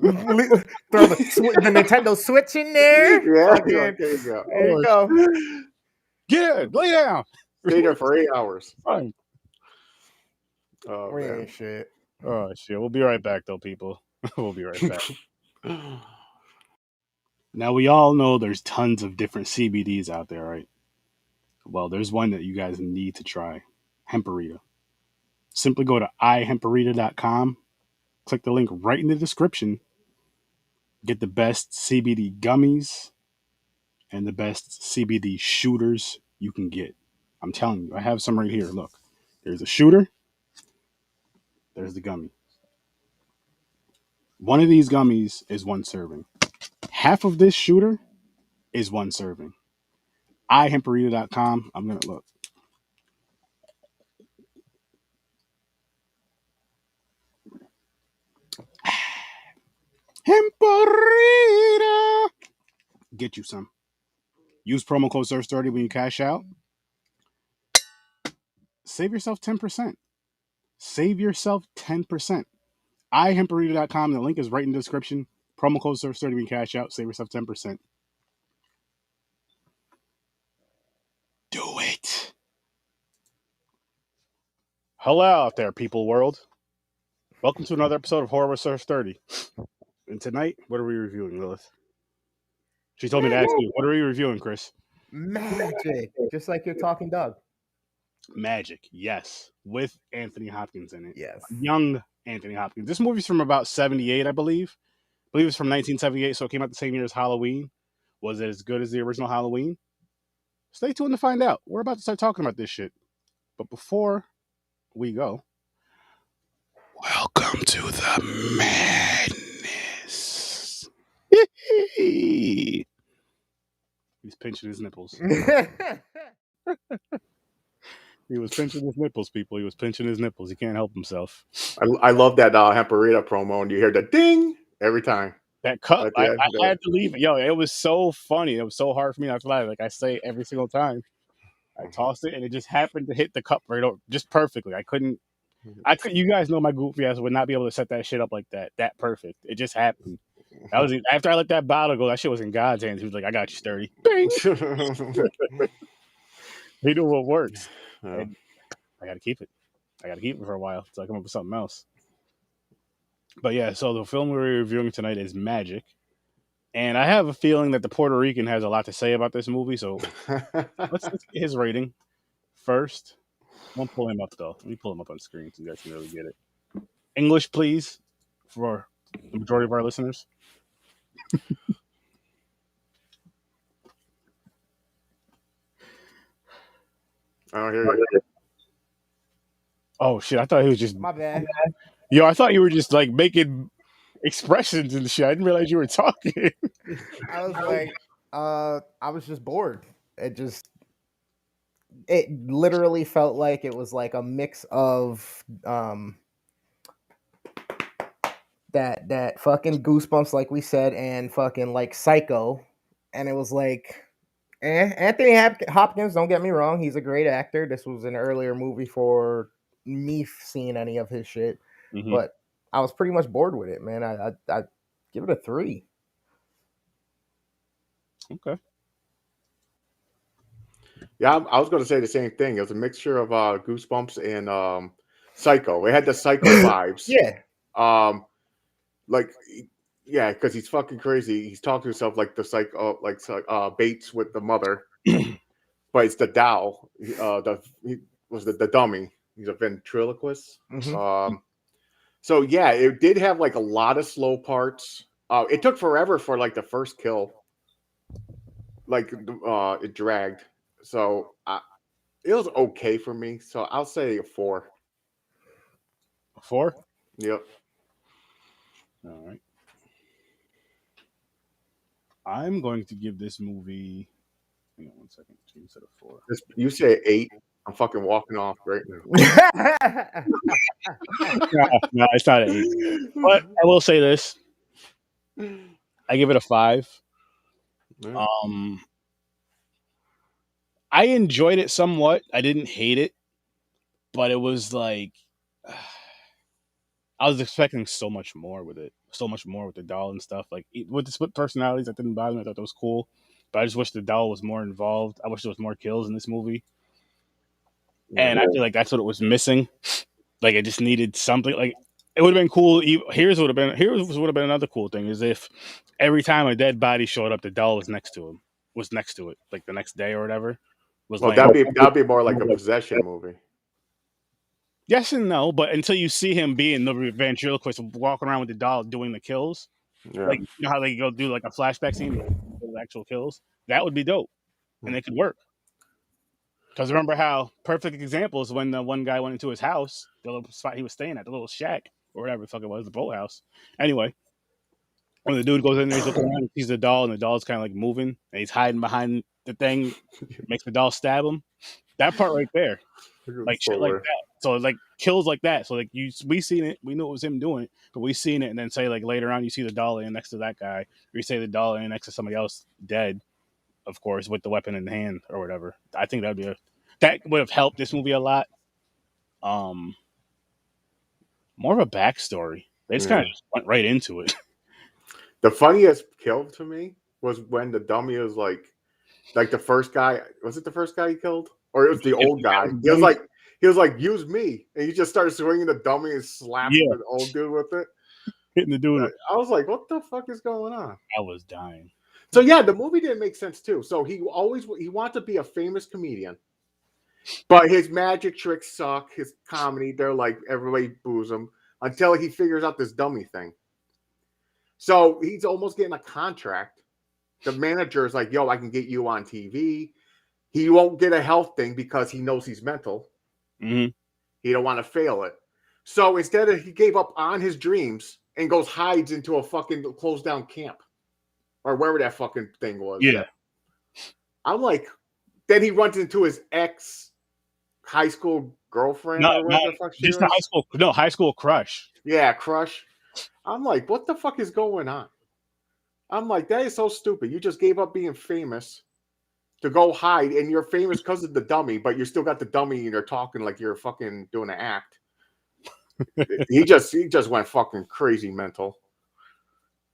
Throw the Nintendo Switch in there. Yeah, Fucking, there you go. there you go. Get it, lay down. Stay there for 8 hours. Fine. Oh, We man. ain't shit. Oh shit. We'll be right back though, people. We'll be right back. Now we all know there's tons of different CBDs out there, right? Well, there's one that you guys need to try. HEMPARITA. Simply go to ihemparita.com, click the link right in the description, get the best CBD gummies and the best CBD shooters you can get. I'm telling you, I have some right here. Look, there's a shooter, there's the gummy. One of these gummies is one serving. Half of this shooter is one serving. ihemparita.com. I'm going to look. HEMPARITA. Get you some. Use promo code SIR.STURDY when you cash out. Save yourself 10%. Save yourself 10%. ihemparita.com. The link is right in the description. Promo code SIR.STURDY when you cash out. Save yourself 10%. Do it. Hello out there, people world. Welcome to another episode of Horror with SIR.STURDY. And tonight, what are we reviewing, Lilith? She told me to ask you, what are we reviewing, Chris? Magic. Just like your talking dog. Magic, yes. With Anthony Hopkins in it. Yes. Young Anthony Hopkins. This movie's from about 78, I believe. I believe it's from 1978, so it came out the same year as Halloween. Was it as good as the original Halloween? Stay tuned to find out. We're about to start talking about this shit. But before we go, welcome to the madness. He's pinching his nipples. He was pinching his nipples, people. He was pinching his nipples. He can't help himself. I love that HEMPARITA promo, and you hear the ding every time. That cut, I had to leave it. Yo, it was so funny. It was so hard for me not to laugh. Like I say every single time. I tossed it, and it just happened to hit the cup right over, just perfectly. I couldn't. You guys know my goofy ass would not be able to set that shit up like that. That perfect. It just happened. That was after I let that bottle go. That shit was in God's hands. He was like, "I got you, Sturdy." He knew what works. I got to keep it. I got to keep it for a while until I come up with something else. But yeah, so the film we're reviewing tonight is Magic. And I have a feeling that the Puerto Rican has a lot to say about this movie. So let's get his rating first. I won't pull him up, though. Let me pull him up on screen so you guys can really get it. English, please, for the majority of our listeners. Oh, here you go. Oh, shit. I thought he was just... My bad. Yo, I thought you were just, like, making expressions and shit. I didn't realize you were talking. I was like, I was just bored. It literally felt like it was like a mix of that fucking Goosebumps, like we said, and fucking like Psycho. And it was like, Anthony Hopkins, don't get me wrong, he's a great actor. This was an earlier movie for me seeing any of his shit. Mm-hmm. But I was pretty much bored with it, man. I give it a 3. Okay. Yeah, I was going to say the same thing. It was a mixture of Goosebumps and Psycho. It had the Psycho vibes. Yeah. Because he's fucking crazy. He's talking to himself like the Psycho, Bates with the mother, but it's the doll. He was the dummy. He's a ventriloquist. Mm-hmm. So yeah, it did have like a lot of slow parts. It took forever for like the first kill. Like it dragged. So it was okay for me. So I'll say a 4. A 4? Yep. All right. I'm going to give this movie... Hang on 1 second. You said a 4. You say 8. I'm fucking walking off right now. No, it's not an 8. But I will say this. I give it a 5. Yeah. I enjoyed it somewhat. I didn't hate it. But it was like... I was expecting so much more with it. so much more with the doll and stuff. Like with the split personalities, that didn't bother me. I thought that was cool, but I just wish the doll was more involved. I wish there was more kills in this movie, Yeah. and I feel like that's what it was missing. Like it just needed something. Like it would have been cool. Here's would have been another cool thing is if every time a dead body showed up, the doll was next to him, was next to it, like the next day or whatever. Was Well, like that'd be more like a possession movie. yes and no, but until you see him being the ventriloquist walking around with the doll doing the kills, Yeah. like you know how they go do like a flashback scene with the actual kills, that would be dope, and it could work. Because remember how perfect example is when the one guy went into his house, the little spot he was staying at, the little shack or whatever the fuck it was, the boathouse. Anyway, when the dude goes in there, he's looking around, sees the doll, and the doll's kind of like moving, and he's hiding behind the thing, makes the doll stab him. That part right there, like shit like that. So like kills like that. So like we seen it, we knew it was him doing it, but we seen it, and then say like later on you see the doll laying next to that guy, or you say the doll laying next to somebody else dead, of course, with the weapon in hand or whatever. I think that would have helped this movie a lot. More of a backstory. They just kind of went right into it. The funniest kill to me was when the dummy was like the first guy. Was it the first guy he killed, or it was the old guy? He was like, use me, and he just started swinging the dummy and slapped the old dude with it, hitting the dude. I was like, what the fuck is going on? I was dying. So yeah, the movie didn't make sense too. So he wanted to be a famous comedian, but his magic tricks suck. His comedy, they're like everybody boos him until he figures out this dummy thing. So he's almost getting a contract. The manager is like, yo, I can get you on TV. He won't get a health thing because he knows he's mental. Mm-hmm. He don't want to fail it. So instead he gave up on his dreams and hides into a fucking closed down camp or wherever that fucking thing was. Yeah. I'm like, then he runs into his ex high school girlfriend or whatever the fuck she was. High school crush. Yeah, crush. I'm like, what the fuck is going on? I'm like, that is so stupid. You just gave up being famous to go hide, and you're famous because of the dummy, but you still got the dummy and you're talking like you're fucking doing an act. he just went fucking crazy mental.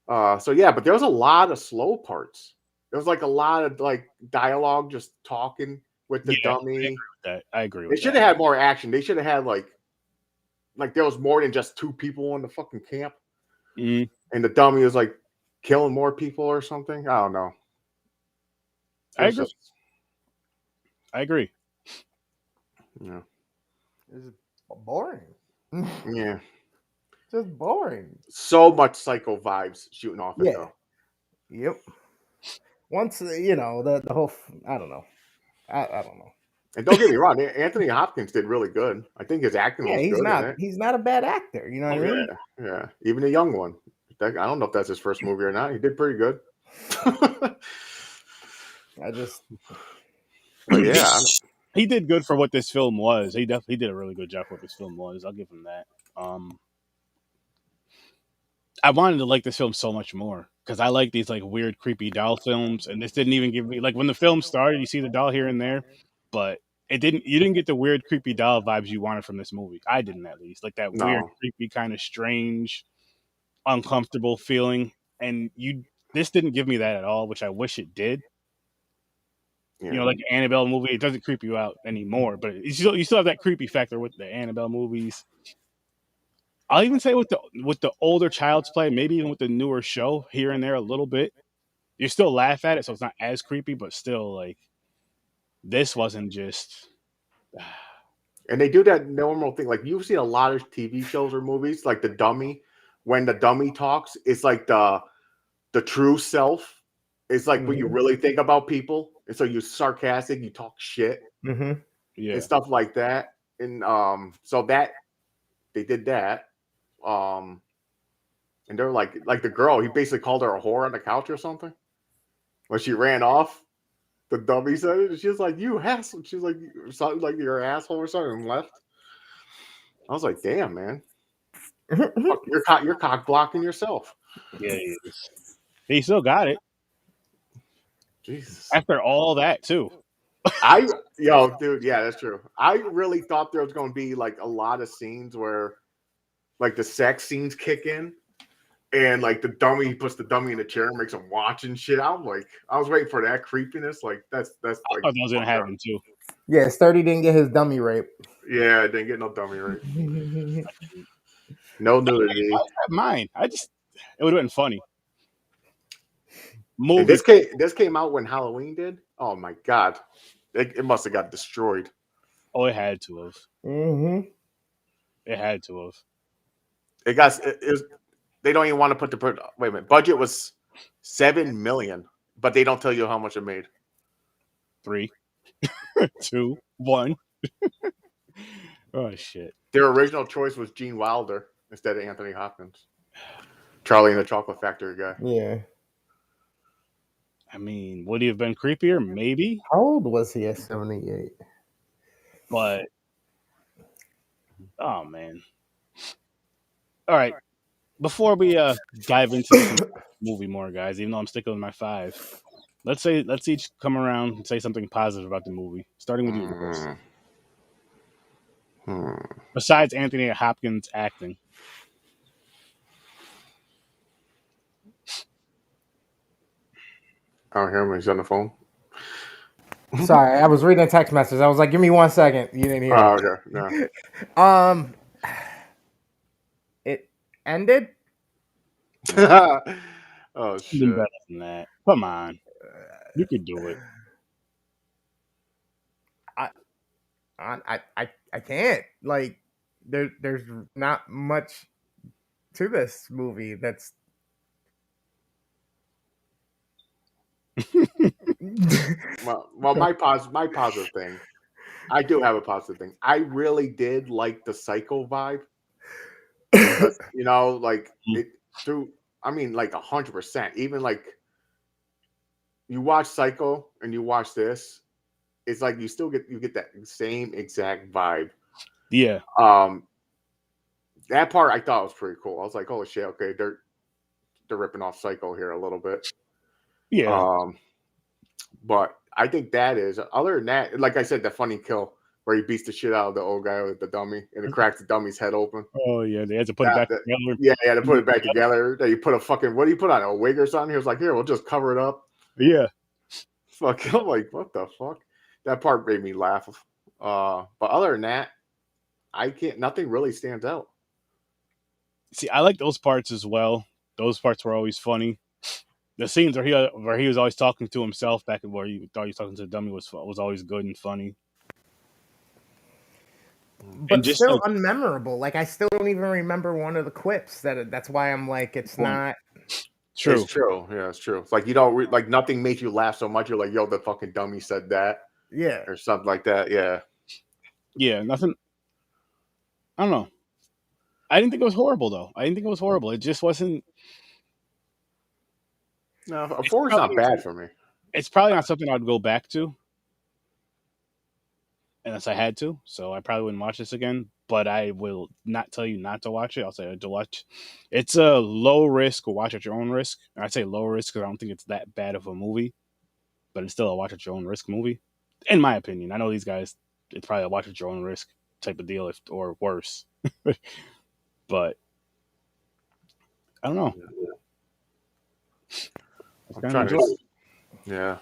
So yeah, but there was a lot of slow parts. There was like a lot of like dialogue, just talking with the dummy. I agree with that. They should have had more action. They should have had like there was more than just two people in the fucking camp. Mm-hmm. And the dummy was like killing more people or something. I don't know. I agree. Yeah. It's boring. Yeah. Just boring. So much Psycho vibes shooting off it though. Yep. Once the whole I don't know. I don't know. And don't get me wrong, Anthony Hopkins did really good. I think his acting was good. He's not a bad actor. You know what I mean? Yeah. Even a young one. I don't know if that's his first movie or not. He did pretty good. He did good for what this film was. He definitely did a really good job for what this film was. I'll give him that. I wanted to like this film so much more because I like these like weird, creepy doll films, and this didn't even give me like when the film started. You see the doll here and there, but you didn't get the weird, creepy doll vibes you wanted from this movie. I didn't, at least, like that weird, creepy, kind of strange, uncomfortable feeling. And this didn't give me that at all, which I wish it did. Yeah. Like the Annabelle movie, it doesn't creep you out anymore, but you still have that creepy factor with the Annabelle movies. I'll even say with the older Child's Play, maybe even with the newer show here and there a little bit, you still laugh at it, so it's not as creepy, but still like this wasn't just. And they do that normal thing, like you've seen a lot of TV shows or movies, like the dummy. When the dummy talks, it's like the true self. It's like what you really think about people, and so you're sarcastic, you talk shit, and stuff like that. And so that they did that. And they're like the girl, he basically called her a whore on the couch or something when she ran off. The dummy said it, and she was like, "You asshole." She's like, "Something like you're an asshole" or something, and left. I was like, "Damn, man, you're cock blocking yourself." Yeah, he still got it. Jesus. After all that, too. Dude, yeah, that's true. I really thought there was going to be like a lot of scenes where like the sex scenes kick in, And like the dummy, he puts the dummy in the chair and makes him watch and shit. I'm like, I was waiting for that creepiness. Like that's I like thought that was gonna happen too. Yeah, Sturdy didn't get his dummy rape. yeah, I didn't get no dummy right. No nudity. Why is that mine? It would have been funny. And Movie. this came out when Halloween did. Oh my god, it must have got destroyed. Oh, it had to have. Mm-hmm. It had to have. It got it was. They don't even want to put the wait a minute. Budget was $7 million, but they don't tell you how much it made. 3, 2, 1. Oh shit! Their original choice was Gene Wilder instead of Anthony Hopkins. Charlie and the Chocolate Factory guy. Yeah. I mean, would he have been creepier? Maybe. How old was he at 78? But oh man! All right, before we dive into this movie more, guys, even though I'm sticking with my 5, let's each come around and say something positive about the movie. Starting with you, Chris. Besides Anthony Hopkins acting. I don't hear him. He's on the phone. Sorry, I was reading a text message. I was like, "Give me 1 second." You didn't hear. Oh, okay. No. It ended. Oh You can do shit! better than that. Come on, you could do it. I can't. Like, there's not much to this movie that's. Well, my positive thing. I do have a positive thing. I really did like the Psycho vibe. Because, you know, like it through. I mean, like 100%. Even like you watch Psycho and you watch this, it's like you get that same exact vibe. Yeah. That part I thought was pretty cool. I was like, holy shit, okay, they're ripping off Psycho here a little bit. Yeah. But I think that is, other than that, like I said, the funny kill where he beats the shit out of the old guy with the dummy and it cracks the dummy's head open. Oh yeah, they had to put it back together. Yeah, to put it back together. That you put a fucking, what do you put on, a wig or something? He was like, here, we'll just cover it up. Yeah. Fuck, I'm like, what the fuck? That part made me laugh. But other than that, nothing really stands out. See, I like those parts as well. Those parts were always funny. The scenes where he was always talking to himself back where you thought he was talking to the dummy was always good and funny. But and just still like, unmemorable. Like, I still don't even remember one of the quips. That's why I'm like, it's not true. It's true. Yeah, it's true. It's like you don't like nothing makes you laugh so much. You're like, yo, the fucking dummy said that. Yeah. Or something like that. Yeah. Yeah, nothing. I don't know. I didn't think it was horrible though. It just wasn't. No, a 4 is not bad for me. It's probably not something I'd go back to. Unless I had to, so I probably wouldn't watch this again. But I will not tell you not to watch it. I'll say to watch. It's a low risk, watch at your own risk. And I say low risk because I don't think it's that bad of a movie, but it's still a watch at your own risk movie, in my opinion. I know these guys, it's probably a watch at your own risk type of deal, or worse. But I don't know. I'm trying to. Yeah.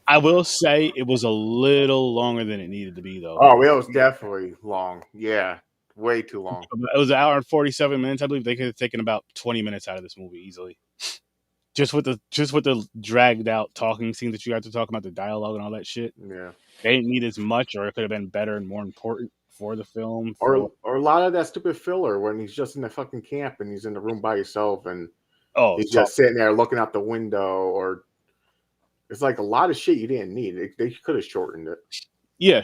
I will say it was a little longer than it needed to be, though. Oh, it was definitely long. Yeah, way too long. It was an hour and 47 minutes. I believe they could have taken about 20 minutes out of this movie easily. Just with the dragged out talking scene that you have to talk about, the dialogue and all that shit. Yeah, they didn't need as much, or it could have been better and more important for the film. Or a lot of that stupid filler when he's just in the fucking camp and he's in the room by himself and he's just sitting there looking out the window, or it's like a lot of shit you didn't need. They could have shortened it. Yeah.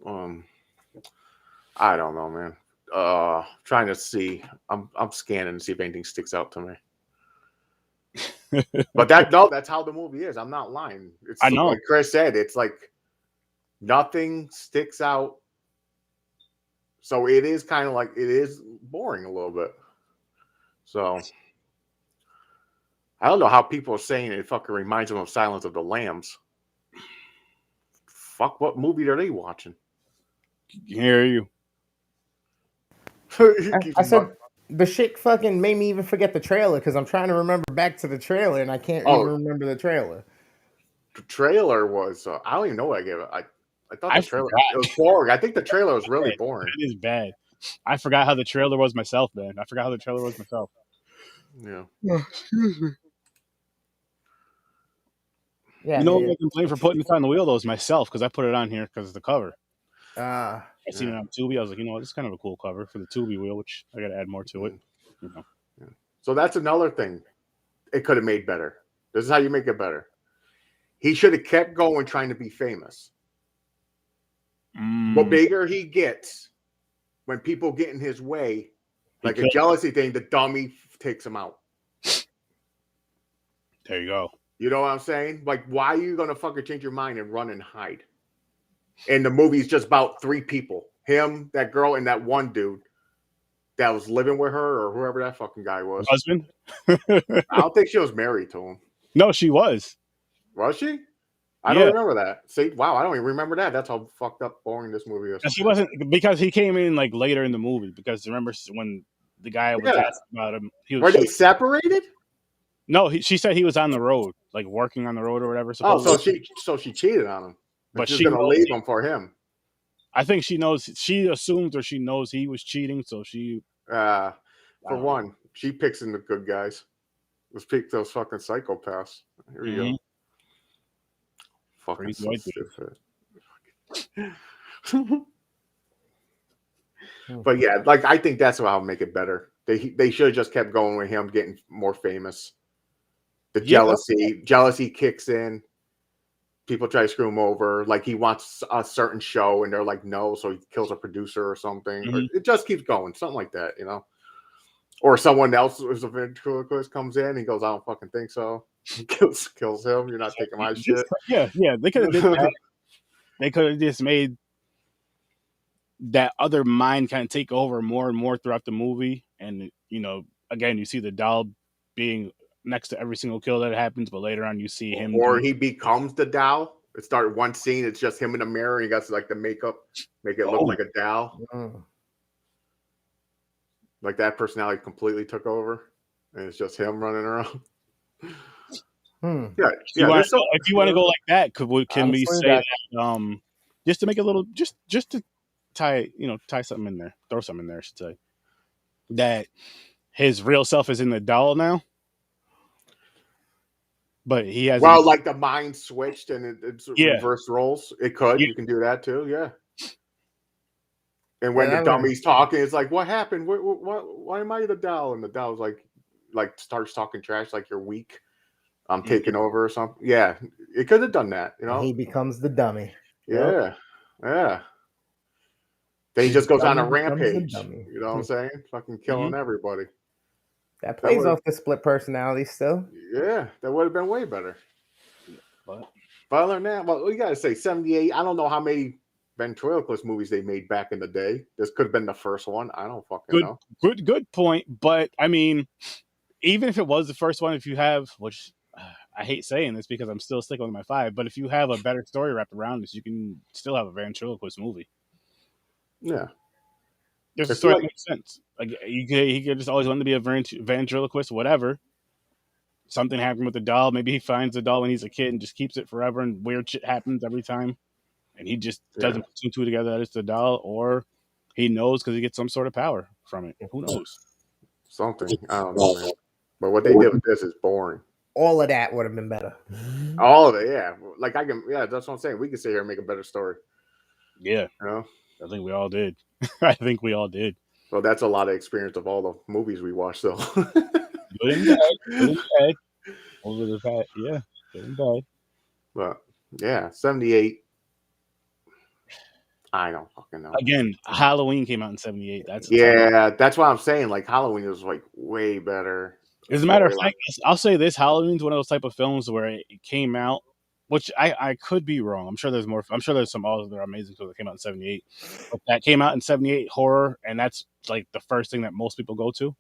I don't know, man. Trying to see. I'm scanning to see if anything sticks out to me. But that's how the movie is. I'm not lying. It's I know. Like Chris said, it's like nothing sticks out. So it is kind of like, it is boring a little bit. So I don't know how people are saying it fucking reminds them of Silence of the Lambs. Fuck, what movie are they watching? Hear you. I said The shit fucking made me even forget the trailer because I'm trying to remember back to the trailer and I can't even remember the trailer. The trailer was I don't even know what I gave it. I thought I the trailer forgot. it was boring. I think the trailer was really boring. It is bad. I forgot how the trailer was myself, man. I forgot how the trailer was myself. Yeah. Excuse me. Yeah, You know what I complained for putting this on the wheel though is myself because I put it on here because of the cover. I seen it on Tubi. I was like, you know what, this is kind of a cool cover for the Tubi wheel, which I got to add more to it. You know. Yeah. So that's another thing it could have made better. This is how you make it better. He should have kept going trying to be famous. The bigger he gets, when people get in his way, like a jealousy thing, the dummy takes him out. There you go. You know what I'm saying? Like, why are you going to fucking change your mind and run and hide? And the movie's just about 3 people. Him, that girl, and that one dude that was living with her or whoever that fucking guy was. Husband? I don't think she was married to him. No, she was. Was she? I don't remember that. See, wow, I don't even remember that. That's how fucked up boring this movie is. She wasn't, because he came in like later in the movie. Because remember when the guy was asking about him, were they separated? No, she said he was on the road, like working on the road or whatever. Oh, so she cheated on him, but she's gonna leave him for him. I think she knows. She assumes or she knows he was cheating, so she. For one, she picks in the good guys. Let's pick those fucking psychopaths. Here you go. Fucking so stupid. But yeah, like I think that's how I'll make it better. They should have just kept going with him getting more famous. The jealousy kicks in. People try to screw him over. Like he wants a certain show, and they're like, no, so he kills a producer or something. Or it just keeps going, something like that, you know. Or someone else who's a ventriloquist comes in, he goes, I don't fucking think so. He kills him. You're not taking my shit. Yeah, they could have did that. They could have just made that other mind kind of take over more and more throughout the movie. And, you know, again, you see the doll being next to every single kill that happens, but later on you see him. Or he becomes the doll. It started one scene, it's just him in the mirror, and he got like the makeup, make it look like a doll. Like that personality completely took over, and it's just him running around. Yeah. If you want to go like that, can we say that, just to make it a little, just to tie something in there, throw something in there, I should say, that his real self is in the doll now, but he has like the mind switched and it's reverse roles. It could, you can do that too, yeah. And when the dummy's talking, it's like, what happened? Why am I the doll? And the doll's like starts talking trash, like you're weak. I'm taking over or something. Yeah, it could have done that, you know. He becomes the dummy. Yeah. Then he just goes on a rampage. You know what I'm saying? Fucking killing everybody. That plays off the split personality still. Yeah, that would have been way better. But other than that, well, we got to say 78. I don't know how many ventriloquist movies they made back in the day. This could have been the first one. I don't fucking know. Good point. But I mean, even if it was the first one, if you have, which I hate saying this because I'm still sticking with my 5, but if you have a better story wrapped around this, you can still have a ventriloquist movie. Yeah. There's a story that makes sense. Like he could just always want to be a ventriloquist, whatever. Something happened with the doll. Maybe he finds the doll when he's a kid and just keeps it forever, and weird shit happens every time. And he just doesn't put 2 and 2 together that it's the doll, or he knows because he gets some sort of power from it. Who knows? Something. I don't know, man. But what they did with this is boring. All of that would have been better. All of it, yeah. Like that's what I'm saying. We could sit here and make a better story. Yeah. You know? I think we all did. I think we all did. Well, that's a lot of experience of all the movies we watched, though. Good and bad. Over the past, yeah. Good and bad. But, yeah, 78. I don't fucking know. Again, Halloween came out in 78. That's what I'm saying. Like, Halloween was, like, way better. As a matter of fact, I'll say this. Halloween's one of those type of films where it came out, which I could be wrong. I'm sure there's more. I'm sure there's some other amazing films that came out in 78. But that came out in 78, horror, and that's like the first thing that most people go to.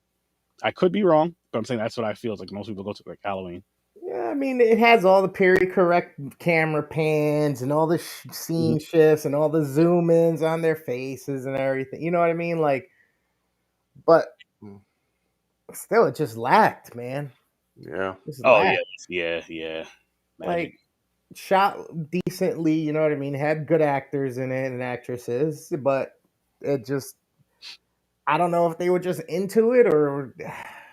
I could be wrong, but I'm saying that's what I feel like most people go to, like Halloween. Yeah, I mean, it has all the period correct camera pans and all the scene shifts and all the zoom ins on their faces and everything. You know what I mean? Like, but Still, it just lacked, man. Yeah. Just Oh lacked. yeah. Magic. Like, shot decently, you know what I mean? Had good actors in it and actresses, but it just, I don't know if they were just into it or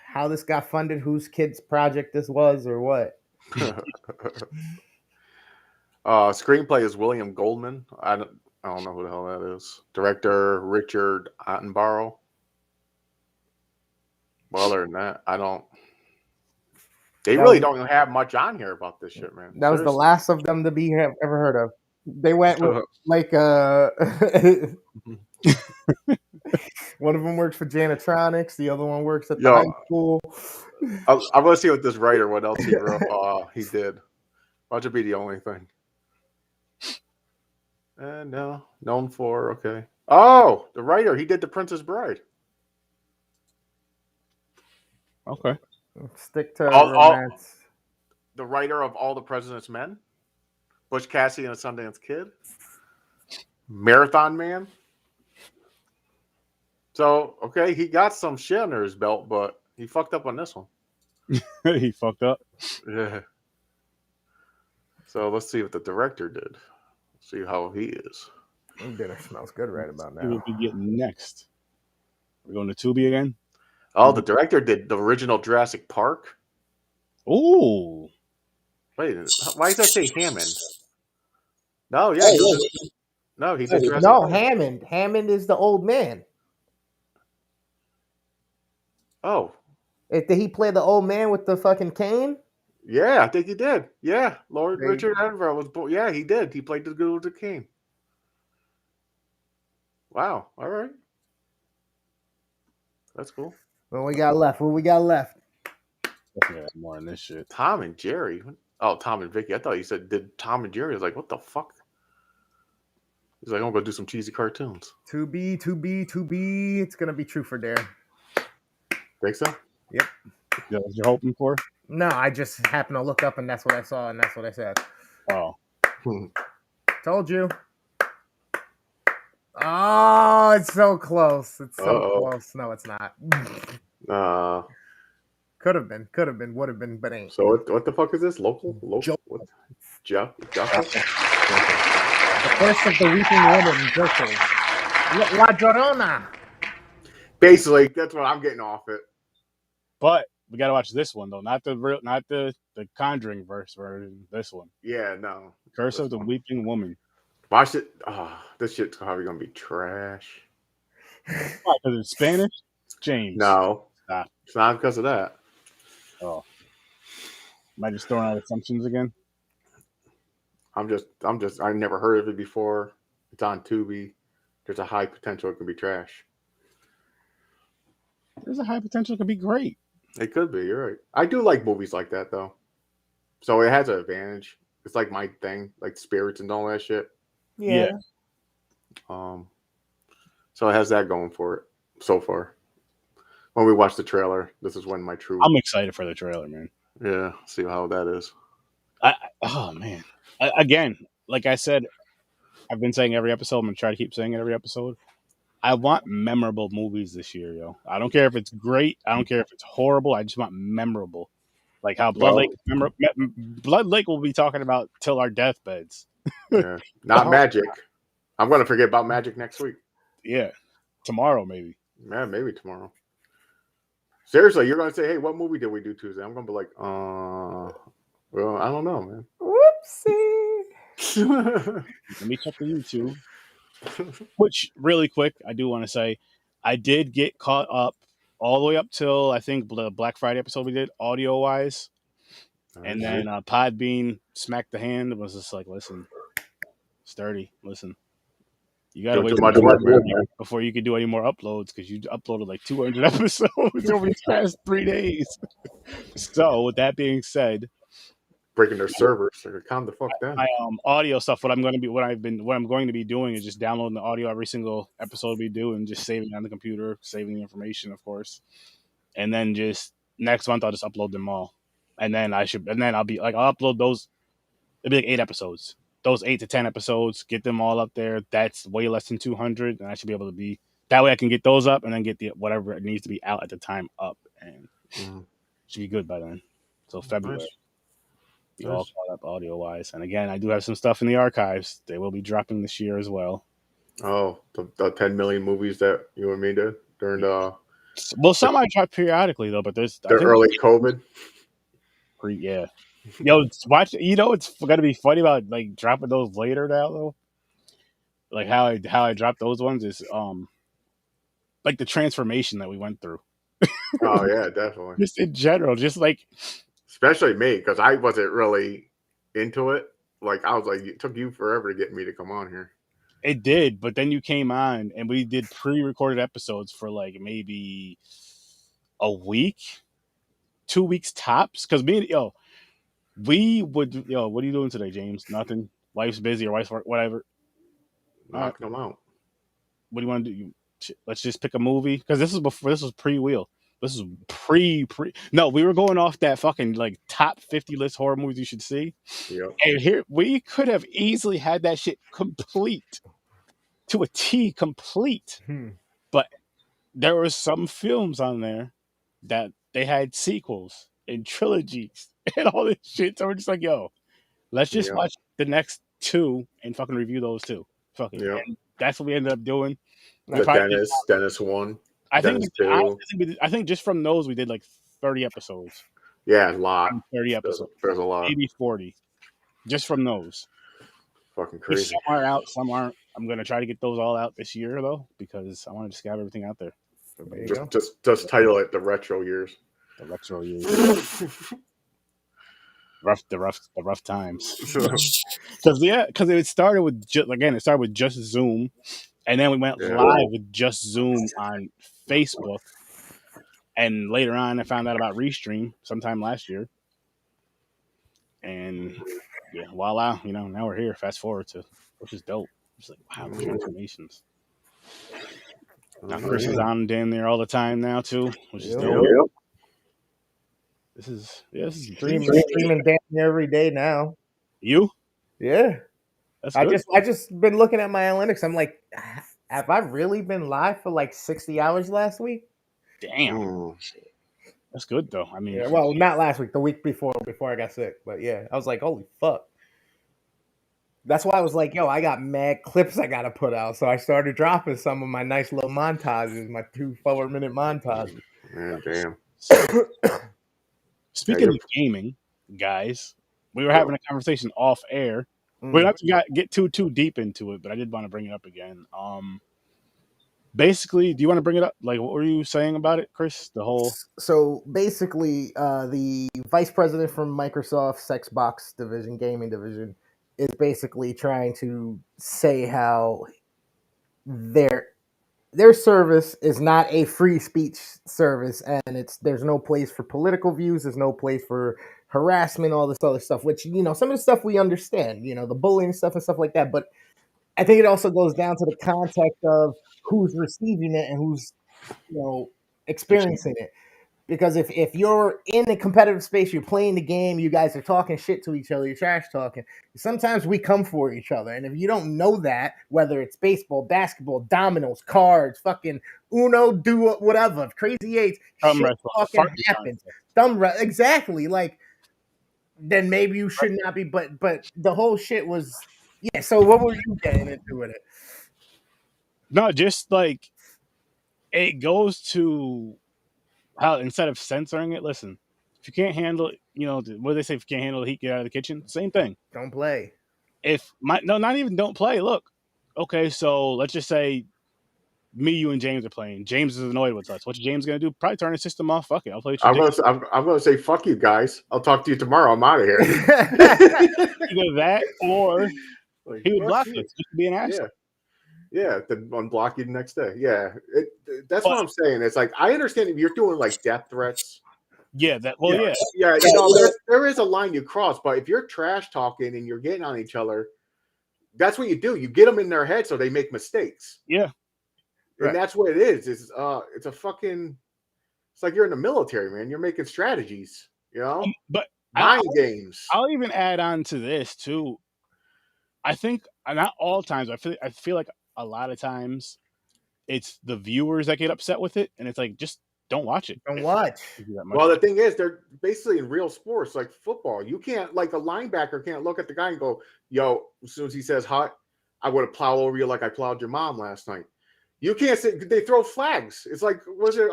how this got funded, whose kid's project this was, or what. Screenplay is William Goldman. I don't know who the hell that is. Director Richard Attenborough. Well, other than that, I don't. They really don't have much on here about this shit, man. That was the last of them to be ever heard of. They went with like one of them works for Janitronics, the other one works at the high school. I'm gonna see what this writer, what else he wrote. He did. Watch it be the only thing. And no, known for okay. Oh, the writer, he did The Princess Bride. Okay. Stick to romance. The writer of All the President's Men, Butch Cassidy and the Sundance Kid, Marathon Man. So, okay, he got some shit under his belt, but he fucked up on this one. He fucked up. Yeah. So let's see what the director did. See how he is. Dinner smells good right about now. We'll be getting next. We're going to Tubi again. Oh, the director did the original Jurassic Park. Ooh. Wait, why does that say Hammond? No, yeah. No, he did Jurassic Park. Hammond. Hammond is the old man. Oh. Did he play the old man with the fucking cane? Yeah, I think he did. Yeah, Lord Richard Attenborough was born. Yeah, he did. He played the dude with the cane. Wow. All right. That's cool. What we got left? Yeah, more on this shit. Tom and Jerry. Oh, Tom and Vicky. I thought you said did Tom and Jerry. I was like, what the fuck? He's like, I'm gonna do some cheesy cartoons. To be. It's gonna be true for Dare. Think so? Yep. That what you're hoping for? No, I just happened to look up and that's what I saw and that's what I said. Oh. Told you. Oh, it's so close. It's so close. No, it's not. Could have been, would have been, but ain't. So what the fuck is this? Local? Jeff? The first of the weeping woman, Joker. La Llorona. Basically, that's what I'm getting off it. But we gotta watch this one though, not the Conjuring version. This one. Yeah, no. Curse of the Weeping Woman. Watch it. This shit's probably gonna be trash. Why? Because it's Spanish, James. No, it's not because of that. Oh, am I just throwing out assumptions again? I never heard of it before. It's on Tubi. There's a high potential it can be trash. There's a high potential it could be great. It could be. You're right. I do like movies like that though. So it has an advantage. It's like my thing, like spirits and all that shit. Yeah. So it has that going for it so far. When we watch the trailer, this is when my true. I'm excited for the trailer, man. Yeah, see how that is. Oh man. Again, like I said, I've been saying every episode. I'm gonna try to keep saying it every episode. I want memorable movies this year, yo. I don't care if it's great. I don't care if it's horrible. I just want memorable. Like how Blood Lake will be talking about till our deathbeds. Yeah. Not Magic. I'm going to forget about Magic next week. Yeah. Tomorrow, maybe. Yeah, maybe tomorrow. Seriously, you're going to say, hey, what movie did we do Tuesday? I'm going to be like, well, I don't know, man. Whoopsie. Let me check the YouTube. Which, really quick, I do want to say, I did get caught up all the way up till, I think, the Black Friday episode we did, audio-wise. And then Podbean smacked the hand and was just like, listen, Sturdy, listen. You got to wait before you can do any more uploads because you uploaded like 200 episodes over these past 3 days. So, with that being said, breaking their servers, so calm the fuck down. My audio stuff. What I'm going to be doing is just downloading the audio every single episode we do and just saving it on the computer, saving the information, of course. And then just next month I'll just upload them all, and then I'll upload those. It'll be like 8 episodes. Those 8 to 10 episodes, get them all up there. That's way less than 200, and I should be able to be that way. I can get those up and then get the whatever it needs to be out at the time up, and Mhm. should be good by then. So February, Nice. be all Nice. caught up audio wise. And again, I do have some stuff in the archives. They will be dropping this year as well. Oh, the 10 million movies that you and me did during Well, some I drop periodically though, but there's the I think early COVID. yeah. Yo, watch. You know, it's gonna be funny about like dropping those later now though. Like how I dropped those ones is like the transformation that we went through, Oh yeah, definitely. just in general, just like Especially me, because I wasn't really into it. Like I was like, it took you forever to get me to come on here. it did. But then you came on and we did pre-recorded episodes for like maybe a week, 2 weeks tops. Because me and we would what are you doing today, James? Nothing. Wife's busy or wife's work, whatever. All right, Knocking them out. what do you want to do? Let's just pick a movie because this was pre-wheel. This is pre. No, we were going off that fucking like top 50 list horror movies you should see. Yep. And here we could have easily had that shit complete to a T, complete. But there were some films on there that they had sequels and trilogies and all this shit. So we're just like, yo, let's just Yep. watch the next two and fucking review those two. Fuck it. Yep. And that's what we ended up doing. We The probably Dennis one. I think Dennis two. I think just from those we did like 30 episodes. Yeah, a lot. 30 episodes. There's a lot. Maybe 40. Just from those. Fucking Which crazy. some are out, some aren't. I'm gonna try to get those all out this year though, because I want to just have everything out there. There you go. Just title it the retro years. The retro years. the rough times. Because it started with just Zoom, and then we went live with just Zoom on Facebook, and later on I found out about Restream sometime last year, and yeah, voila, now we're here. Fast forward to, which is dope. It's like, wow, the transformations. Now Chris is on damn near all the time now too, which is dope. Yep. This is Streaming damn near every day now. You? Yeah. That's good. I just been looking at my analytics. I'm like, have I really been live for like 60 hours last week? Damn. That's good though. I mean, yeah, well, not last week, the week before I got sick. But yeah, I was like, holy fuck. That's why I was like, yo, I got mad clips I gotta put out. So I started dropping some of my nice little montages, my 2 4-minute montages. Man, damn. Speaking of gaming, guys, we were having a conversation off air. We're not to get too deep into it, but I did want to bring it up again. Basically, do you want to bring it up? Like, what were you saying about it, Chris? The whole. So basically, the vice president from Microsoft's Xbox division, gaming division, is basically trying to say how their service is not a free speech service, and there's no place for political views, there's no place for harassment, all this other stuff, which, some of the stuff we understand, the bullying stuff and stuff like that. But I think it also goes down to the context of who's receiving it and who's, experiencing it. Because if you're in a competitive space, you're playing the game, you guys are talking shit to each other, you're trash talking, sometimes we come for each other. And if you don't know that, whether it's baseball, basketball, dominoes, cards, fucking Uno, Duo, whatever, Crazy Eights, shit fucking happens. Exactly. Like, then maybe you should not be, but the whole shit was, yeah. So what were you getting into with it? No, just like, it goes to how instead of censoring it, listen, if you can't handle it, what do they say? If you can't handle the heat, get out of the kitchen. Same thing. Don't play. Not even don't play. Look, okay, so let's just say me, you, and James are playing. James is annoyed with us. What's James gonna do? Probably turn the system off. Fuck it, I'll play. I'm gonna say fuck you guys. I'll talk to you tomorrow. I'm out of here. Either that or he would block us just to be an asshole. Yeah, then unblock you the next day. Yeah, that's what I'm saying. It's like, I understand if you're doing like death threats. Yeah, yeah. There is a line you cross, but if you're trash talking and you're getting on each other, that's what you do. You get them in their head so they make mistakes. Yeah, and that's what it is. It's a fucking. It's like you're in the military, man. You're making strategies, but mind games. I'll even add on to this too. I think not all times. I feel like a lot of times it's the viewers that get upset with it, and it's like, just don't watch it. Don't watch. Well, the thing is, they're basically in real sports like football. You can't, like a linebacker can't look at the guy and go, yo, as soon as he says hot, I would have plowed over you like I plowed your mom last night. You can't say, they throw flags. It's like, was it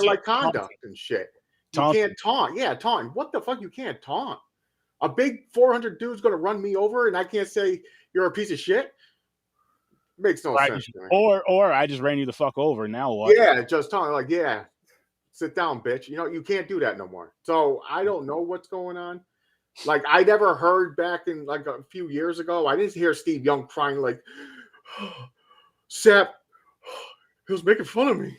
like conduct and shit. You can't taunt. Yeah, taunt. What the fuck? You can't taunt. A big 400 dude's going to run me over and I can't say you're a piece of shit? Makes no sense. Or I just ran you the fuck over. Now what? Yeah, just taunt. Like, yeah, sit down, bitch. You know, you can't do that no more. So I don't know what's going on. Like, I never heard back in like a few years ago, I didn't hear Steve Young crying like, Sap, he was making fun of me.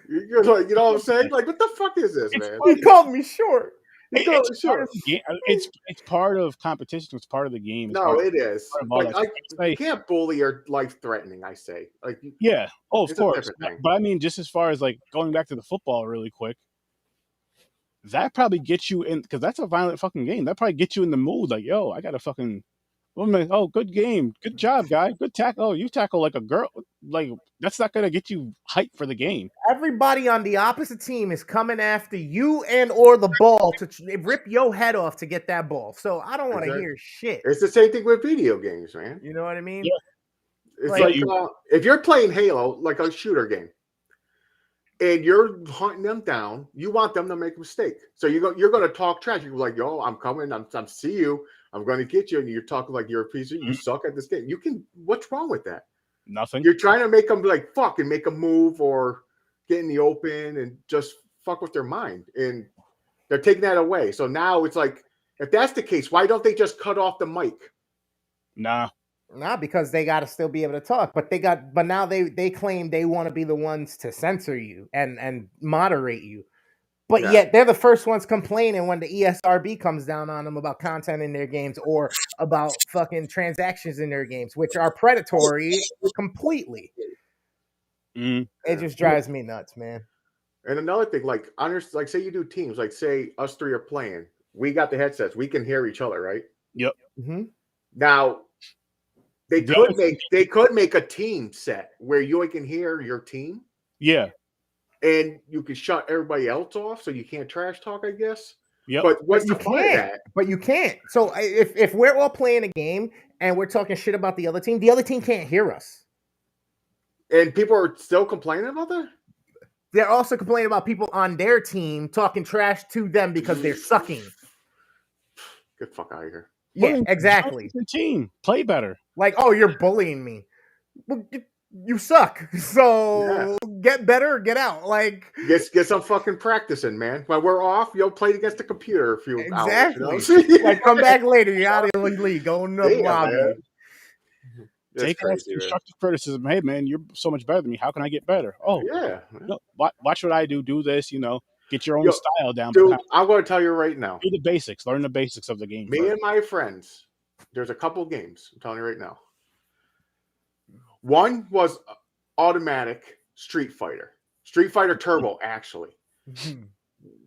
You're like, you know what I'm saying? Like, what the fuck is this, man? He called me short. It's part of competition. It's part of the game. No, it is. Like, you can't bully or life threatening. I say, like, yeah, of course. But I mean, just as far as like going back to the football really quick, that probably gets you in because that's a violent fucking game. That probably gets you in the mood. Like, yo, I gotta fucking. Oh, good game, good job, guy, good tackle. Oh, you tackle like a girl. Like that's not gonna get you hyped for the game. Everybody on the opposite team is coming after you and or the ball to rip your head off to get that ball. So I don't want to hear shit. It's the same thing with video games, man. You know what I mean? Yeah. It's like if you're playing Halo, like a shooter game, and you're hunting them down, you want them to make a mistake. So you're going to talk trash. You're like, yo, I'm coming. I'm see you. I'm going to get you. And you're talking like you're a piece of you suck at this game. What's wrong with that? Nothing. You're trying to make them like fuck and make a move or get in the open and just fuck with their mind. And they're taking that away. So now it's like, if that's the case, why don't they just cut off the mic? Nah, because they got to still be able to talk. But now they claim they want to be the ones to censor you and moderate you. But yet they're the first ones complaining when the ESRB comes down on them about content in their games or about fucking transactions in their games, which are predatory completely. It just drives me nuts, man. And another thing, like say you do teams, like say us three are playing, we got the headsets, we can hear each other, right? Yep. Mm-hmm. Now they could make a team set where you can hear your team. Yeah. And you can shut everybody else off, so you can't trash talk, I guess. Yep. But what's the fun of that? But you can't. So if we're all playing a game and we're talking shit about the other team can't hear us. And people are still complaining about that? They're also complaining about people on their team talking trash to them because they're sucking. Get the fuck out of here. Yeah, exactly. The team play better. Like, oh, you're bullying me. Well, you suck. So get better or get out. Like, get some fucking practice in, man. When we're off, you'll play against the computer a few hours. You know? Like, come back later. You're out of the league. Go in the lobby. Take constructive criticism. Hey, man, you're so much better than me. How can I get better? Oh, yeah. No, watch what I do. Do this. You know, get your own style down. Dude, I'm going to tell you right now. Do the basics. Learn the basics of the game. Me and my friends. There's a couple games. I'm telling you right now. One was automatic Street Fighter Turbo, actually.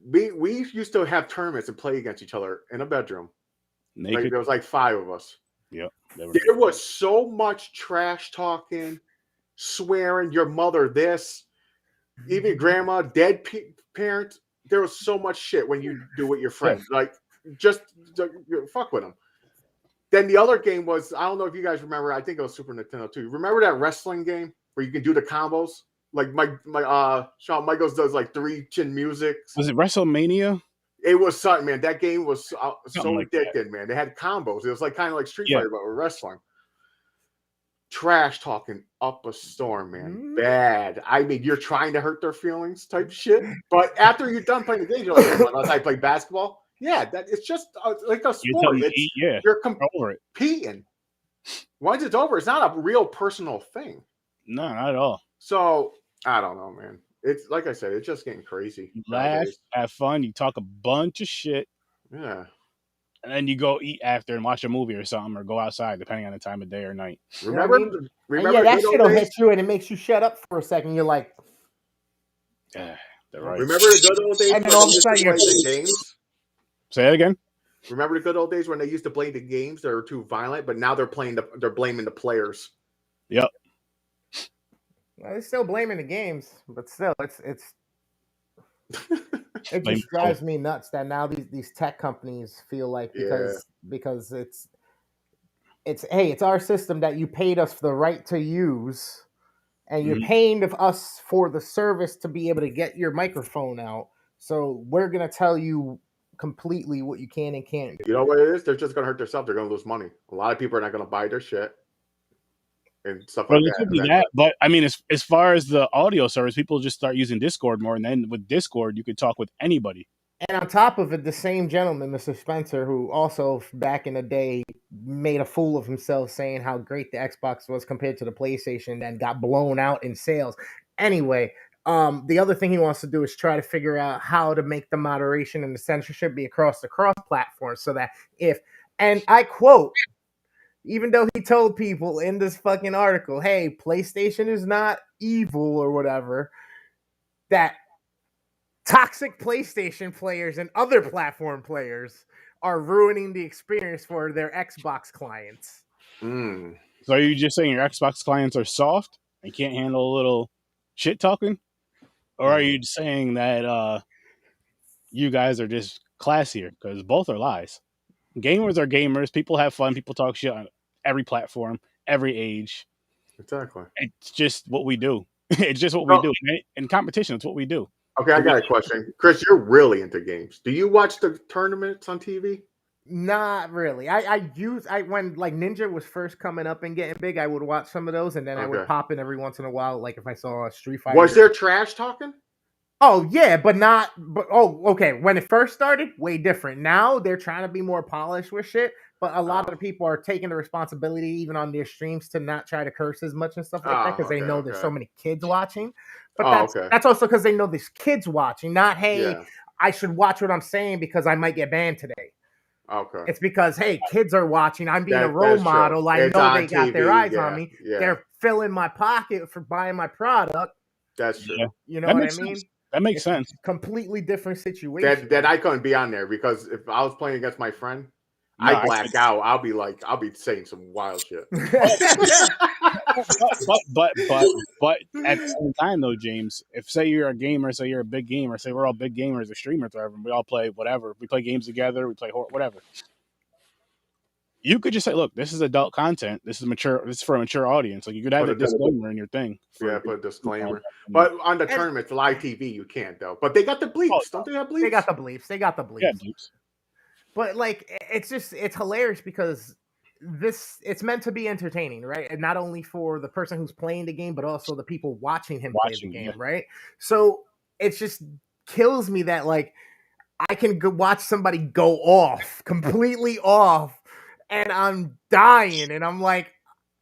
We used to have tournaments and play against each other in a bedroom. Like, there was like 5 of us. Yep. There was so much trash talking, swearing, your mother this, even grandma, dead parents. There was so much shit when you do with your friends. Like, just fuck with them. Then the other game was, I don't know if you guys remember, I think it was Super Nintendo too. Remember that wrestling game where you can do the combos? Like Shawn Michaels does like 3 chin music. Was it WrestleMania? It was something, man. That game was so addicted, man. They had combos. It was like kind of like Street Fighter, but with wrestling. Trash talking up a storm, man. Bad. I mean, you're trying to hurt their feelings type shit. But after you're done playing the game, you're like, I play basketball. Yeah, it's just like a sport. You're competing. Once it's over, it's not a real personal thing. No, not at all. So, I don't know, man. It's like I said, it's just getting crazy. You laugh, have fun, you talk a bunch of shit. Yeah. And then you go eat after and watch a movie or something or go outside, depending on the time of day or night. Remember that shit will hit you and it makes you shut up for a second. You're like, they're right. Remember the good old days? And then all of a sudden you're games? Say that again. Remember the good old days when they used to blame the games that were too violent, but now they're blaming the players. Yep. Well, they're still blaming the games, but still, it Blame just drives me nuts that now these tech companies feel like Yeah. because it's hey, it's our system that you paid us for the right to use, and you're Mhm. paying of us for the service to be able to get your microphone out. So we're gonna tell you completely what you can and can't do. You know what it is? They're just gonna hurt themselves. They're gonna lose money. A lot of people are not gonna buy their shit and stuff Well, like it that. could be that, but I mean, as far as the audio service, people just start using Discord more, and then with Discord, you could talk with anybody. And on top of it, the same gentleman, Mr. Spencer, who also back in the day made a fool of himself saying how great the Xbox was compared to the PlayStation and got blown out in sales. Anyway, the other thing he wants to do is try to figure out how to make the moderation and the censorship be across the cross platform so that if, and I quote, even though he told people in this fucking article, hey, PlayStation is not evil or whatever, that toxic PlayStation players and other platform players are ruining the experience for their Xbox clients. Mm. So are you just saying your Xbox clients are soft and can't handle a little shit talking, or are you saying that you guys are just classier? Because both are lies. Gamers are gamers. People have fun. People talk shit on every platform, every age. Exactly. It's just what we do. It's just what we So, do. In competition, it's what we do. okay, I got a question. Chris, you're really into games. Do you watch the tournaments on TV? Not really. I when like Ninja was first coming up and getting big, I would watch some of those, and then I would Okay. pop in every once in a while, like if I saw a Street Fighter. Was there trash talking? Oh yeah, but not. But oh, okay. When it first started, way different. Now they're trying to be more polished with shit. But a lot of the people are taking the responsibility, even on their streams, to not try to curse as much and stuff like that, because they know there's so many kids watching. But that's also because they know there's kids watching. Not hey, Yeah. I should watch what I'm saying because I might get banned today. Okay. It's because hey, kids are watching. I'm being a That's role true. model. I It's know on they got their TV. eyes on me. Yeah. They're filling my pocket for buying my product. That's true. Yeah. You know That what I makes mean? sense. That makes It's sense. completely different situation. That I couldn't be on there because if I was playing against my friend, No, I black out. I'll be saying some wild shit. but at the same time though, James, if say you're a gamer, say you're a big gamer, say we're all big gamers or streamers, whatever, we all play whatever, we play games together, we play whatever. You could just say, look, this is adult content, this is mature, this is for a mature audience. Like you could have Put a a disclaimer in your thing. Yeah, put a disclaimer. And, But on the tournaments, live TV, you can't though. But they got the bleeps. Oh, Don't they have bleeps? They got the bleeps. They got the bleeps. yeah, bleeps. But like, it's hilarious because it's meant to be entertaining, right? And not only for the person who's playing the game, but also the people watching him play the game, yeah. right? So it just kills me that like I can watch somebody go off, completely off, and I'm dying, and I'm like,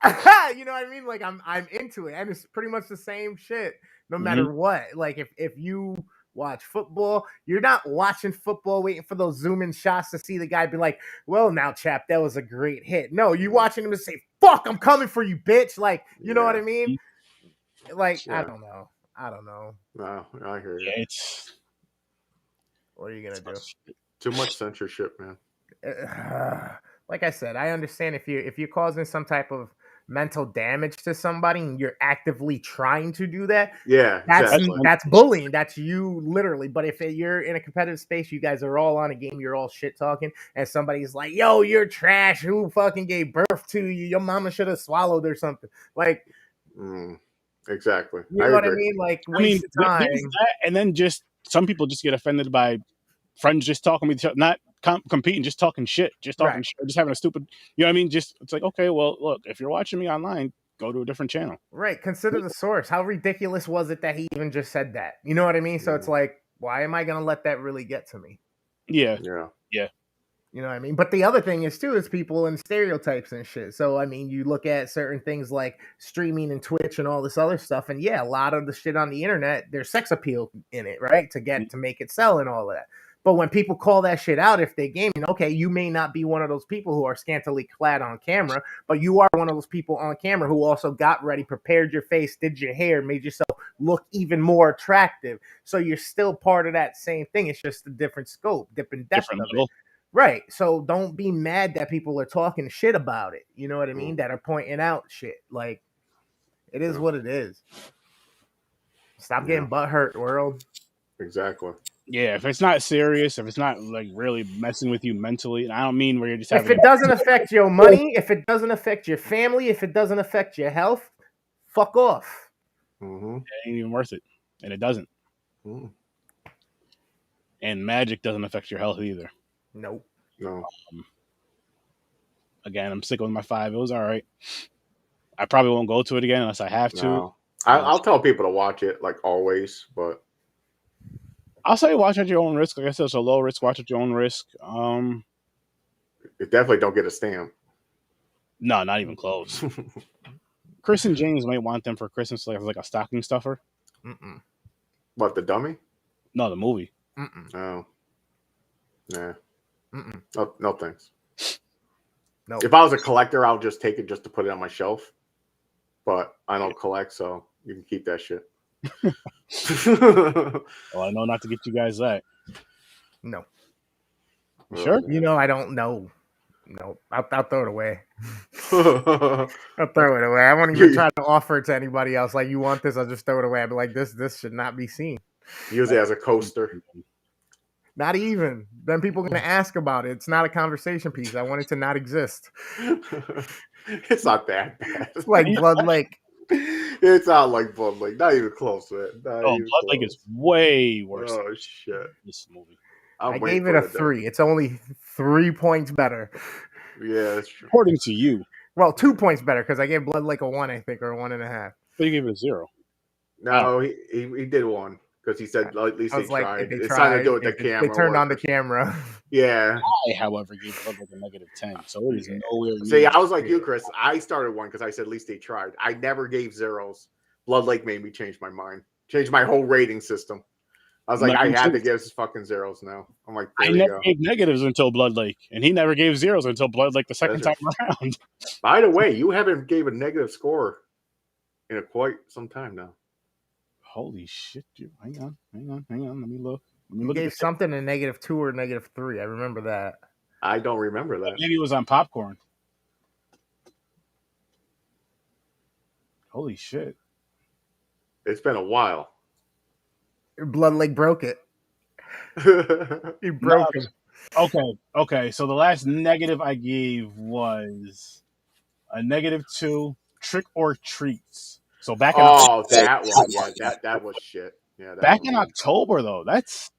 you know what I mean? Like I'm into it, and it's pretty much the same shit, no matter what. Like if you watch football, you're not watching football waiting for those zoom in shots to see the guy be like, well, now chap, that was a great hit. No, you watching him and say, fuck, I'm coming for you, bitch. Like, you know what I mean? Like, I don't know. No, I hear you. It's what are you gonna do? Too much censorship, man. Like I said, I understand if you're causing some type of mental damage to somebody and you're actively trying to do that, Yeah, that's bullying. That's you literally. But if you're in a competitive space, you guys are all on a game, you're all shit talking, and somebody's like, "Yo, you're trash. Who fucking gave birth to you? Your mama should have swallowed or something." Like, exactly. You know what I mean? Like, waste of time. That, and then just some people just get offended by friends just talking with each other, not competing, just talking shit, just talking shit, just having a stupid, you know what I mean? Just, it's like, okay, well, look, if you're watching me online, go to a different channel. Right. Consider the source. How ridiculous was it that he even just said that? You know what I mean? So it's like, why am I going to let that really get to me? Yeah. You know what I mean? But the other thing is too is people and stereotypes and shit. So I mean, you look at certain things like streaming and Twitch and all this other stuff, and yeah, a lot of the shit on the internet, there's sex appeal in it, right? To make it sell and all of that. But when people call that shit out, if they gaming, okay, you may not be one of those people who are scantily clad on camera, but you are one of those people on camera who also got ready, prepared your face, did your hair, made yourself look even more attractive. So you're still part of that same thing. It's just a different scope, different depth of it. Right. So don't be mad that people are talking shit about it. You know what I mean? That are pointing out shit. Like, it is what it is. Stop getting butt hurt, world. Exactly. Yeah, if it's not serious, if it's not like really messing with you mentally, and I don't mean where you're just If having. it doesn't affect your money, if it doesn't affect your family, if it doesn't affect your health, fuck off. Mm-hmm. It ain't even worth it, and it doesn't. Mm. And magic doesn't affect your health either. Nope. No. Again, I'm sticking with my 5. It was all right. I probably won't go to it again unless I have to. No. I'll tell people to watch it like always, but I'll say watch at your own risk. Like I said, it's a low risk. Watch at your own risk. you definitely don't get a stamp. No, not even close. Chris and James might want them for Christmas, like a stocking stuffer. Mm-mm. What, the dummy? No, the movie. Mm-mm. Oh. Nah. Mm-mm. No thanks. No. If I was a collector, I'll just take it just to put it on my shelf. But I don't collect, so you can keep that shit. Well, I know not to get you guys that. No. You sure? You know I don't know. No. I'll throw it away. I'll throw it away. I won't even try to offer it to anybody else. Like, you want this? I'll just throw it away. I'll be like, this should not be seen. Use it as a coaster. Not even. Then people are going to ask about it. It's not a conversation piece. I want it to not exist. It's not that bad. It's like Blood Lake. It's not like Blood Lake. Not even close, man. Blood Lake is way worse. Oh, shit. Than this movie. I gave it a 3. It's only 3 points better. Yeah, that's true. According to you. Well, 2 points better because I gave Blood Lake a 1, I think, or a 1.5. But you gave it a 0. No, he did 1 because he said at least they tried. They It's tried. something to do with the camera. They turned on the camera. Yeah. I, however, gave Blood Lake a -10, so it is nowhere near. See, I was like you, Chris. I started 1 because I said at least they tried. I never gave 0s. Blood Lake made me change my mind. Changed my whole rating system. I was like, I had to give fucking 0s now. I'm like, I never gave negatives until Blood Lake, and he never gave 0s until Blood Lake the second time around. By the way, you haven't gave a negative score in quite some time now. Holy shit, dude. Hang on. Let me look. You gave something a -2 or -3. I remember that. I don't remember that. Maybe it was on popcorn. Holy shit. It's been a while. Blood Lake broke it. He broke it. Okay. So the last negative I gave was a -2, Trick or Treats. So back in that one. Yeah, that was shit. Yeah, back in October though. That's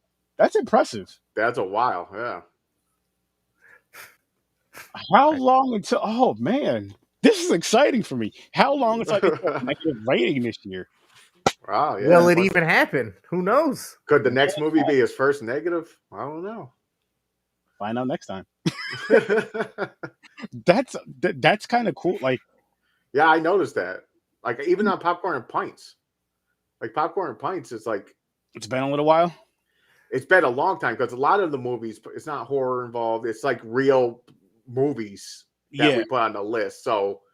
impressive. That's a while. Yeah. How long until? Oh man, this is exciting for me. How long until I get a negative rating this year? Wow, yeah. Will it even happen? Who knows? Could the next movie be his first negative? I don't know. Find out next time. That's kind of cool. Like, yeah, I noticed that. Like, even on Popcorn and Pints. Like, Popcorn and Pints is like, it's been a little while. It's been a long time because a lot of the movies, it's not horror involved. It's like real movies that we put on the list. So,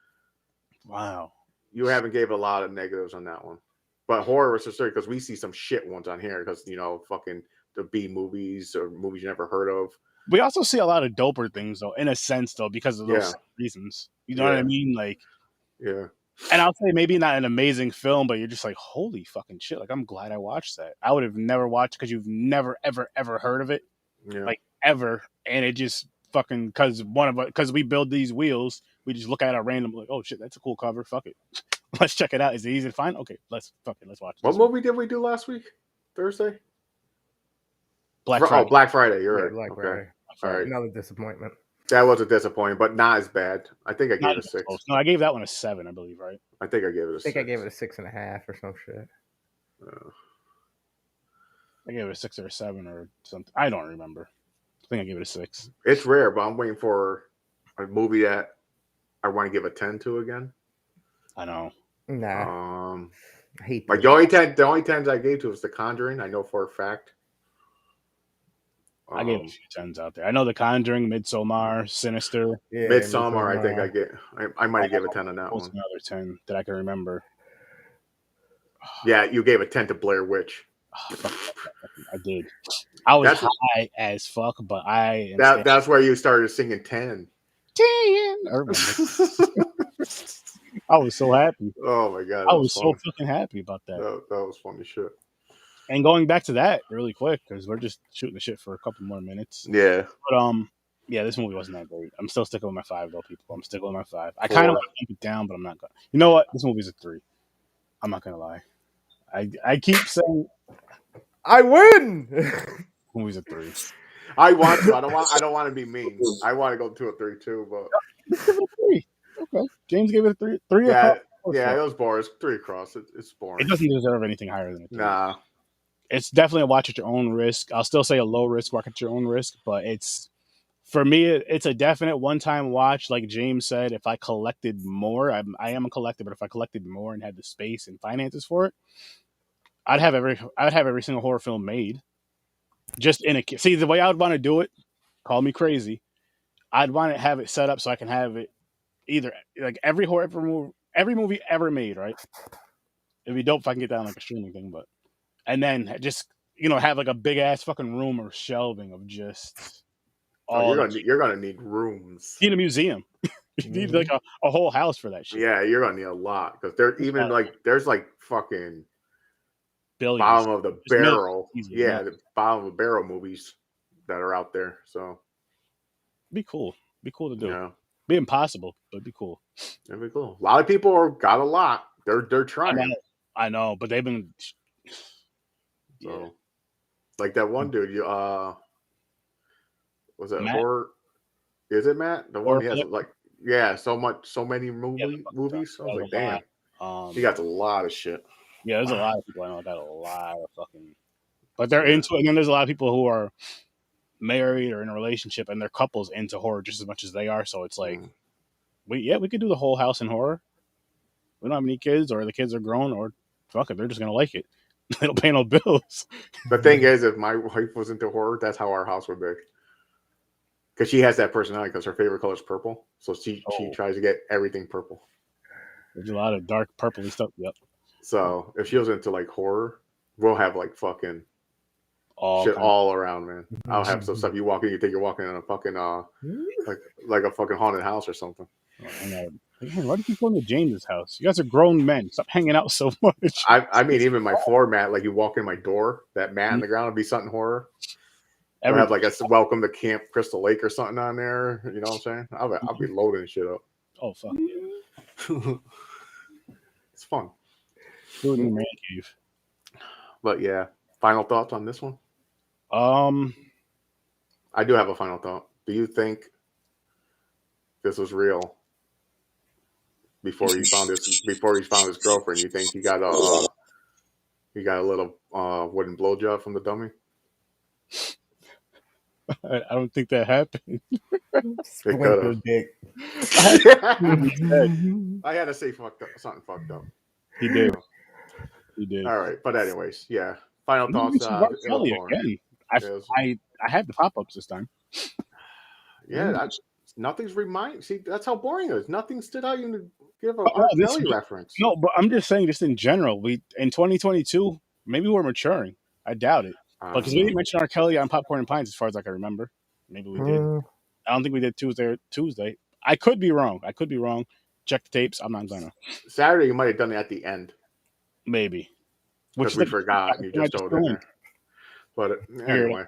wow, you haven't gave a lot of negatives on that one. But horror is necessary because we see some shit ones on here because, fucking the B movies or movies you never heard of. We also see a lot of doper things, though, in a sense, though, because of those reasons. You know what I mean? Like, yeah. And I'll say maybe not an amazing film, but you're just like, holy fucking shit. Like, I'm glad I watched that. I would have never watched it because you've never, ever, ever heard of it. Yeah. Like, ever. And it just fucking, because we build these wheels, we just look at it randomly, like, oh shit, that's a cool cover. Fuck it. Let's check it out. Is it easy to find? Okay, let's watch it. What movie did we do last week? Thursday? Black Friday. Oh, Black Friday. You're right. Black Friday. All right. Another disappointment. That was a disappointment, but not as bad. I think I gave it a 6. Close. No, I gave that one a 7, I believe, right? I think I gave it a 6. I gave it a 6.5 or some shit. I gave it a 6 or a 7 or something. I don't remember. I think I gave it a 6. It's rare, but I'm waiting for a movie that I want to give a 10 to again. I know. Nah. I hate like the only 10s I gave to was The Conjuring. I know for a fact. I gave a few 10s out there. I know The Conjuring, Midsommar, Sinister. Yeah, Midsommar, I think I might have given a 10 on that one. Another 10 that I can remember. Yeah, you gave a 10 to Blair Witch. I did. I was high as fuck, but that's where you started singing 10. 10. I was so happy. Oh my god, I that was was so funny. fucking happy about that. That was funny shit. And going back to that really quick, because we're just shooting the shit for a couple more minutes. Yeah. But yeah, this movie wasn't that great. I'm still sticking with my 5 though, people. I'm sticking with my 5. I kind of 4. want to keep it down, but I'm not gonna. You know what? This movie's a 3. I'm not gonna lie. I keep saying I win. movie's a 3. I want to. I don't want to be mean. I want to go 2 or 3 too, but Let's give it a 3. Okay, James gave it a 3. 3 across. yeah, it was boring. 3 across. It's It boring. doesn't deserve anything higher than a 3. Nah. It's definitely a watch at your own risk. I'll still say a low risk watch at your own risk, but it's for me, it's a definite one-time watch. Like James said, if I collected more, I am a collector, but if I collected more and had the space and finances for it, I'd have every single horror film made. Just in a see the way I would want to do it. Call me crazy. I'd want to have it set up so I can have it either like every movie ever made. Right? It'd be dope if I can get that on like a streaming thing, but and then just have like a big ass fucking room or shelving of just all. You're gonna need rooms. You need a museum. You need like a whole house for that shit. Yeah, you're gonna need a lot because there's even there's like fucking billions. Bottom of the barrel. Easy, yeah, the bottom of the barrel movies that are out there. So be cool. Be cool to do. Yeah. Be impossible, but be cool. It'd be cool. A lot of people got a lot. They're trying. I know, but they've been so like that one dude, was it Matt? horror? Is it Matt? The one he has Flip? so many movies. I was like, damn. He got a lot of shit. Yeah, there's a lot of people I know that got a lot of fucking, but they're into it. And then there's a lot of people who are married or in a relationship and their couples into horror just as much as they are. So it's like, we could do the whole house in horror. We don't have any kids, or the kids are grown, or fuck it, they're just gonna like it. They don't pay no bills. The thing is, if my wife was into horror, that's how our house would be. Because she has that personality. Because her favorite color is purple, so she tries to get everything purple. There's a lot of dark purpley stuff. Yep. So if she was into like horror, we'll have like fucking shit all around, man. I'll have some stuff. You walk in, you think you're walking in a fucking like a fucking haunted house or something. Man, why do you keep going to James's house? You guys are grown men. Stop hanging out so much. I mean, even my floor mat, like you walk in my door, that mat on the ground would be something horror. I'll have like a welcome to Camp Crystal Lake or something on there. You know what I'm saying? I'll be loading shit up. Oh fuck yeah! It's fun. Do it in the man cave. But yeah, final thoughts on this one? I do have a final thought. Do you think this was real before he found his girlfriend? You think he got a little wooden blowjob from the dummy? I don't think that happened. It could have. I had to say something fucked up. He did. He did. All right, but anyways, yeah. Final thoughts. Again. I had the pop-ups this time. Yeah, nothing's See, that's how boring it is. Nothing stood out even to give a R. Kelly reference. No, but I'm just saying, just in general, in 2022, maybe we're maturing. I doubt it. Because we didn't mention R. Kelly on Popcorn and Pints, as far as I can remember. Maybe we did. I don't think we did Tuesday. I could be wrong. Check the tapes. I'm not gonna. Saturday, you might have done it at the end. Maybe. Because we forgot. You just told it. But anyway.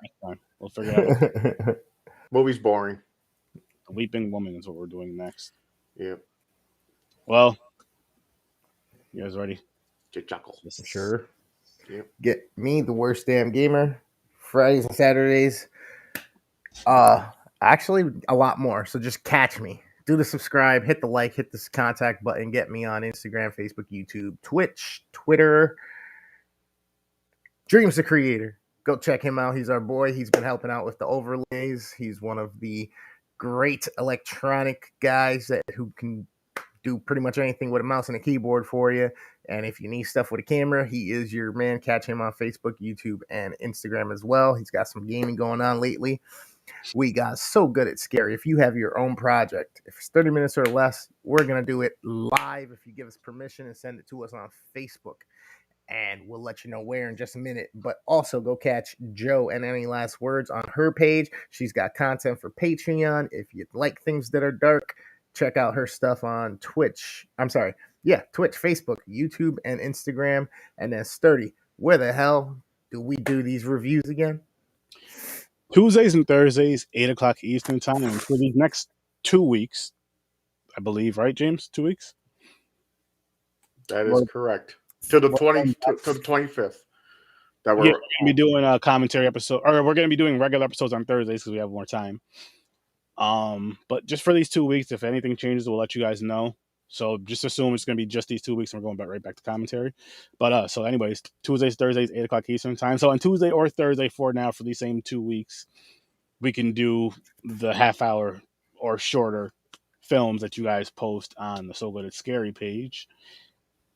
We'll figure it out. Movie's boring. A Weeping Woman is what we're doing next. Yep. Well, you guys ready? Chuckle. Sure. Yep. Get me, the Worst Damn Gamer, Fridays and Saturdays. Actually, a lot more. So just catch me. Do the subscribe, hit the like, hit this contact button. Get me on Instagram, Facebook, YouTube, Twitch, Twitter. DREAMZ the creator. Go check him out. He's our boy. He's been helping out with the overlays. He's one of the great electronic guys who can do pretty much anything with a mouse and a keyboard for you. And if you need stuff with a camera, he is your man. Catch him on Facebook, YouTube, and Instagram as well. He's got some gaming going on lately. We got so good at Scary. If you have your own project, if it's 30 minutes or less, we're going to do it live if you give us permission and send it to us on Facebook. And we'll let you know where in just a minute. But also go catch Joe and Any Last Words on her page. She's got content for Patreon. If you like things that are dark, check out her stuff on Twitch. I'm sorry. Yeah, Twitch, Facebook, YouTube, and Instagram. And then Sturdy, where the hell do we do these reviews again? Tuesdays and Thursdays, 8 o'clock Eastern time. And for these next 2 weeks, I believe, right, James? 2 weeks? That is Well, correct. To the well, 25th. That yeah, we're we're gonna be doing a commentary episode, or we're gonna be doing regular episodes on Thursdays because we have more time. But just for these 2 weeks, if anything changes, we'll let you guys know. So just assume it's gonna be just these 2 weeks, and we're going right back to commentary. But so anyways, Tuesdays, Thursdays, 8 o'clock Eastern time. So on Tuesday or Thursday for now, for these same 2 weeks, we can do the half hour or shorter films that you guys post on the So Good It's Scary page,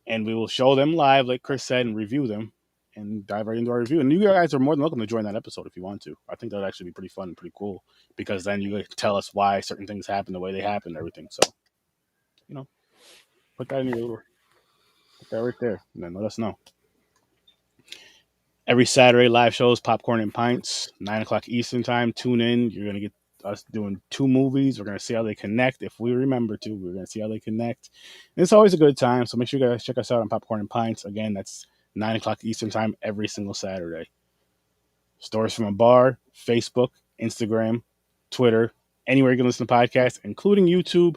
and we will show them live, like Chris said, and review them and dive right into our review. And you guys are more than welcome to join that episode if you want to. I think that would actually be pretty fun and pretty cool because then you can tell us why certain things happen the way they happen and everything. So, put that in your little, put that right there, and then let us know. Every Saturday, live shows, Popcorn and Pints, 9 o'clock Eastern time. Tune in. You're gonna get us doing 2 movies. We're gonna see how they connect. If we remember to, we're gonna see how they connect. And it's always a good time. So make sure you guys check us out on Popcorn and Pints. Again, that's 9 o'clock Eastern time every single Saturday. Stories from a Bar, Facebook, Instagram, Twitter, anywhere you can listen to podcasts, including YouTube.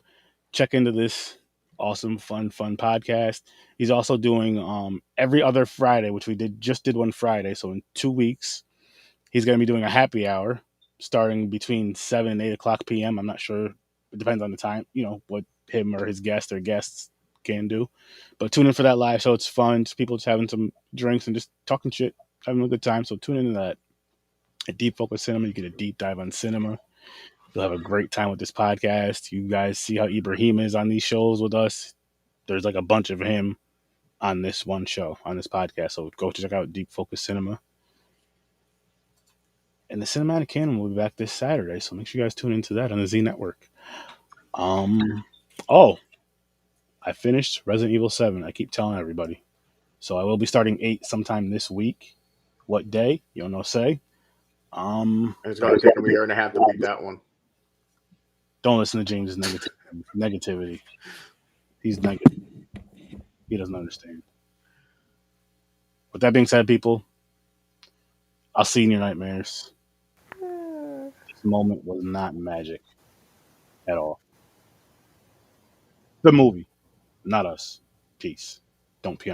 Check into this awesome, fun podcast. He's also doing every other Friday, which we just did one Friday. So in 2 weeks, he's going to be doing a happy hour starting between 7 and 8 o'clock p.m. I'm not sure. It depends on the time, what him or his guest or guests can do. But tune in for that live show. It's fun. It's people just having some drinks and just talking shit, having a good time. So tune into that. At Deep Focus Cinema, you get a deep dive on cinema. You'll have a great time with this podcast. You guys see how Ibrahim is on these shows with us. There's like a bunch of him on this one show, on this podcast. So go check out Deep Focus Cinema. And the Cinematic Canon will be back this Saturday. So make sure you guys tune into that on the Z Network. Oh, I finished Resident Evil 7. I keep telling everybody. So I will be starting 8 sometime this week. What day? You don't know, say. It's going to take him a year and a half to beat that one. Don't listen to James's negativity. He's negative. He doesn't understand. With that being said, people, I'll see you in your nightmares. This moment was not magic at all. The movie, not us. Peace. Don't pee on